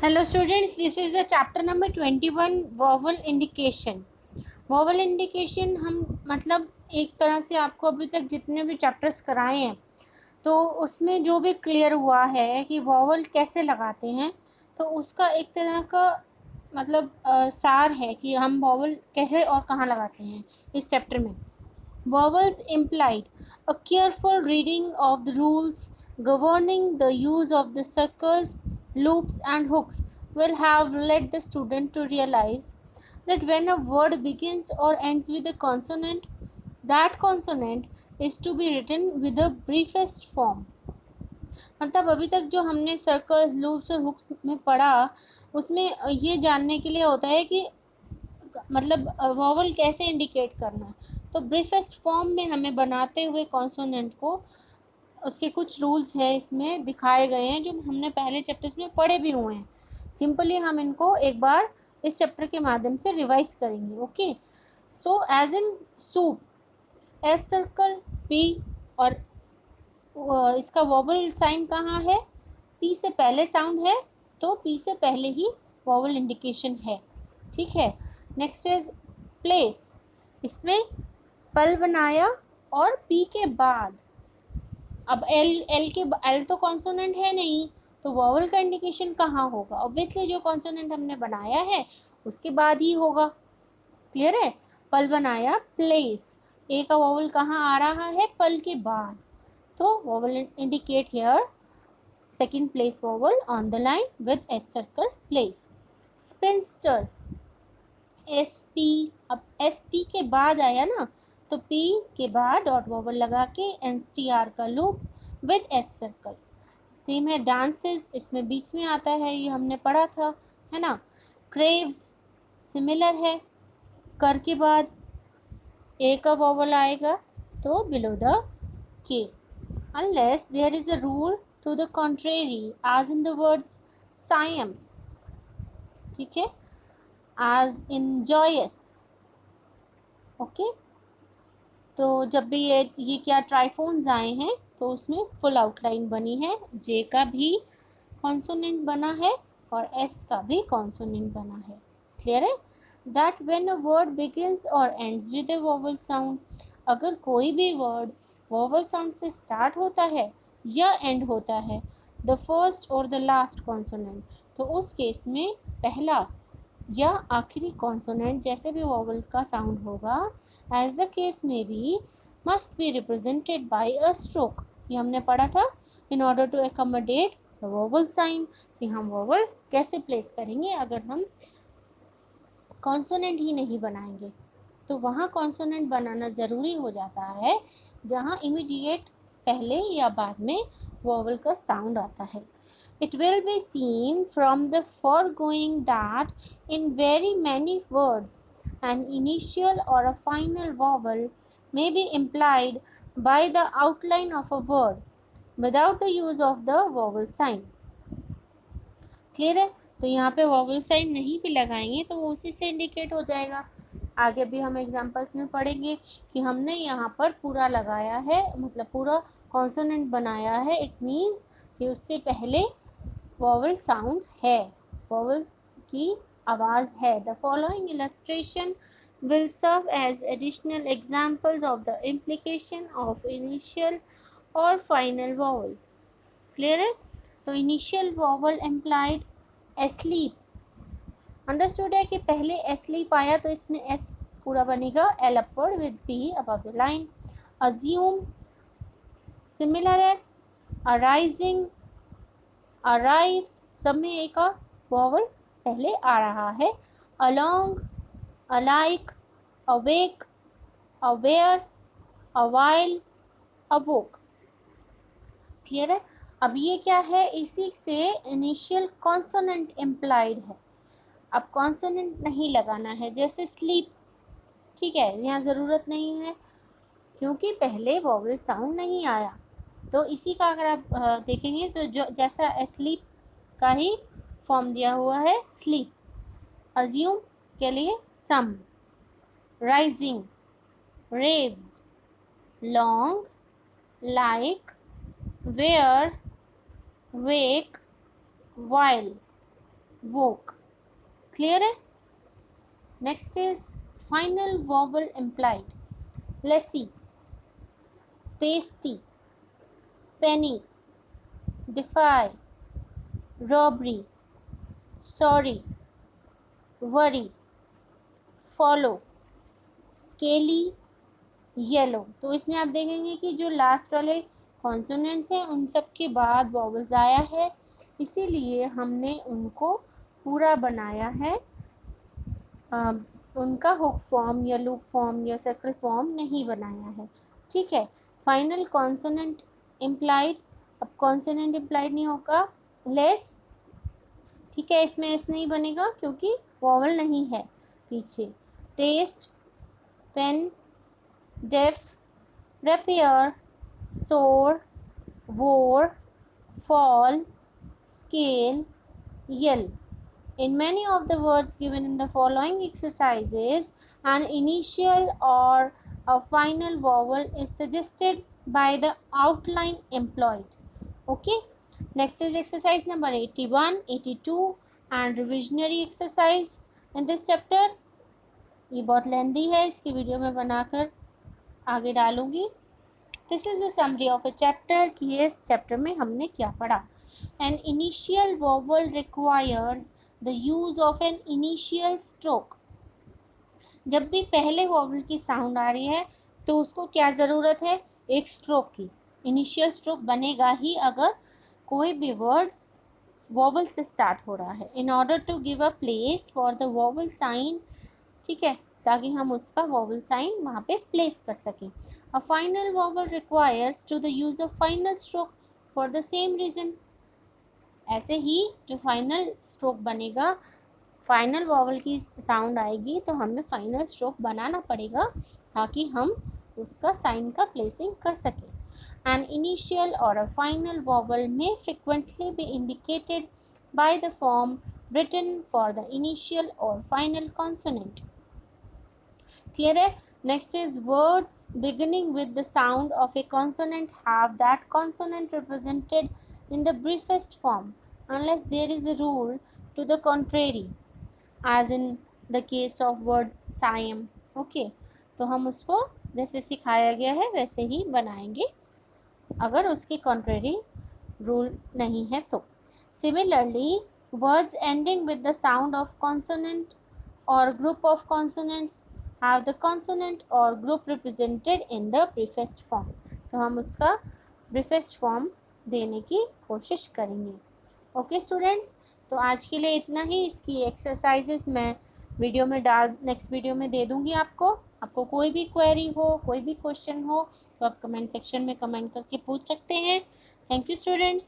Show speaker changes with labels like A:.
A: Hello students, this is the chapter number 21 vowel indication. vowel indication हम मतलब एक तरह से आपको अभी तक जितने भी चैप्टर्स कराए हैं तो उसमें जो भी क्लियर हुआ है कि vowel कैसे लगाते हैं, तो उसका एक तरह का मतलब सार है कि हम vowel कैसे और कहाँ लगाते हैं इस चैप्टर में. Vowels implied a careful reading of the rules governing the use of the circles, loops, and hooks will have led the student to realize that when a word begins or ends with a consonant, that consonant is to be written with the briefest form. मतलब अभी तक जो हमने circles, loops और hooks में पढ़ा, उसमें ये जानने के लिए होता है कि मतलब वॉवल कैसे इंडिकेट करना है. तो ब्रीफेस्ट फॉर्म में हमें बनाते हुए कॉन्सोनेंट को, उसके कुछ रूल्स हैं इसमें दिखाए गए हैं जो हमने पहले चैप्टर्स में पढ़े भी हुए हैं. सिंपली हम इनको एक बार इस चैप्टर के माध्यम से रिवाइज करेंगे. Okay, so as in soup, S circle, P, और इसका वॉवल साइन कहाँ है? पी से पहले साउंड है तो पी से पहले ही वॉवल इंडिकेशन है. ठीक है. Next is place. इसमें पल बनाया और पी के बाद, अब एल तो कॉन्सोनेंट है नहीं, तो वॉवल का इंडिकेशन कहाँ होगा? ऑब्वियसली जो कॉन्सोनेंट हमने बनाया है उसके बाद ही होगा. क्लियर है? पल बनाया, प्लेस, ए का वॉवल कहाँ आ रहा है? पल के बाद. तो vowel indicate here second place vowel on the line with H circle place. Spinsters, SP, अब SP के बाद आया ना, तो P के बाद डॉट वॉवल लगा के NSTR का loop with S circle. Same है डांसेस, इसमें बीच में आता है, ये हमने पढ़ा था, है ना. क्रेव्स सिमिलर है, कर के बाद ए का वॉवल आएगा तो बिलो द के, unless there is a rule to the contrary as in the words Siam. ठीक है, as in joyous. ओके, तो जब भी ये क्या ट्राइफोन्स आए हैं तो उसमें फुल आउटलाइन बनी है, जे का भी कॉन्सोनेंट बना है और एस का भी कॉन्सोनेंट बना है. क्लियर है? That when a word begins और ends with a vowel sound, अगर कोई भी वर्ड वोवल साउंड से स्टार्ट होता है या एंड होता है, द फर्स्ट और द लास्ट कॉन्सोनेंट, तो उस केस में पहला या आखिरी कॉन्सोनेंट जैसे भी वोवल का साउंड होगा, as the case may be, must be represented by a stroke. ये हमने पढ़ा था. In order to accommodate the vowel sign, कि हम वोवल कैसे प्लेस करेंगे अगर हम कॉन्सोनेंट ही नहीं बनाएंगे, तो वहाँ कॉन्सोनेंट बनाना ज़रूरी हो जाता है जहाँ इमीडिएट पहले या बाद में वोवल का साउंड आता है. It will be seen from the foregoing that in very many words an initial or a final vowel may be implied by the outline of a word without the use of the vowel sign. Clear है? तो यहाँ पे vowel sign नहीं भी लगाएंगे तो वो उसी से इंडिकेट हो जाएगा. आगे भी हम एग्जांपल्स में पढ़ेंगे कि हमने यहाँ पर पूरा लगाया है, मतलब पूरा कॉन्सोनेंट बनाया है. इट मीन्स कि उससे पहले वॉवल साउंड है, वॉवल की आवाज़ है. The following illustration will serve as additional examples of the implication of initial or final vowels. Clear है? तो initial vowel implied asleep. Understood है कि पहले एस्लीप आया तो इसमें एस पूरा बनेगा, L upward with P above the line. Assume similar है. अराइजिंग, अराइव्स, सब में एक का वॉवल पहले आ रहा है. Along, alike, awake, aware, avail, awoke. Clear है? अब ये क्या है? इसी से इनिशियल कॉन्सोनेंट इम्प्लाइड है. अब कॉन्सोनेंट नहीं लगाना है, जैसे स्लीप. ठीक है, यहाँ ज़रूरत नहीं है क्योंकि पहले वॉवल साउंड नहीं आया. तो इसी का अगर आप देखेंगे तो जो जैसा स्लीप का ही फॉर्म दिया हुआ है, स्लीप. अज्यूम के लिए sum, rising, raves, long, like, ware, wake, while. woke. Clear है? Next is final vowel implied. Lassie, tasty, penny, defy, robbery, sorry, worry, follow, scaly, yellow. तो इसमें आप देखेंगे कि जो लास्ट वाले कॉन्सोनेंट्स हैं उन सब के बाद वॉवल्स आया है, इसीलिए हमने उनको पूरा बनाया है। उनका हुक फॉर्म या लूप फॉर्म या सर्कल फॉर्म नहीं बनाया है। ठीक है। फाइनल कॉन्सोनेंट इम्प्लाइड, अब कॉन्सोनेंट इम्प्लाइड नहीं होगा, लेस। ठीक है, इसमें एस नहीं बनेगा क्योंकि वॉवल नहीं है पीछे। Test, pen, deaf, rapier, soar, war, fall, scale, yell. In many of the words given in the following exercises, an initial or a final vowel is suggested by the outline employed. Okay. Next is exercise number 81, 82 and revisionary exercise in this chapter. ये बहुत लेंदी है, इसकी video में बनाकर आगे डालूंगी। This is a summary of a chapter कि इस चैप्टर में हमने क्या पढ़ा। An initial vowel requires the use of an initial stroke. जब भी पहले वॉवल की साउंड आ रही है तो उसको क्या ज़रूरत है? एक स्ट्रोक की। इनिशियल स्ट्रोक बनेगा ही अगर कोई भी वर्ड वॉवल से स्टार्ट हो रहा है। In order to give a place for the vowel sign, ठीक है, ताकि हम उसका वॉवल साइन वहाँ पे प्लेस कर सकें। A final vowel requires to the use of final stroke for the same reason. ऐसे ही जो फाइनल स्ट्रोक बनेगा, फाइनल वॉवल की साउंड आएगी तो हमें फाइनल स्ट्रोक बनाना पड़ेगा ताकि हम उसका साइन का प्लेसिंग कर सकें। An initial or a final vowel may frequently be indicated by the form written for the initial or final consonant. Clear है? Next is words beginning with the sound of a consonant have that consonant represented in the briefest form unless there is a rule to the contrary, as in the case of word Siam. Okay, तो हम उसको जैसे सिखाया गया है वैसे ही बनाएंगे अगर उसके contrary rule नहीं है तो। Similarly, words ending with the sound of consonant or group of consonants have the consonant or group represented in the briefest form. तो हम उसका briefest form देने की कोशिश करेंगे। ओके स्टूडेंट्स, तो आज के लिए इतना ही। इसकी एक्सरसाइजेस मैं वीडियो में नेक्स्ट वीडियो में दे दूँगी आपको कोई भी क्वेरी हो, कोई भी क्वेश्चन हो तो आप कमेंट सेक्शन में कमेंट करके पूछ सकते हैं। Thank you students.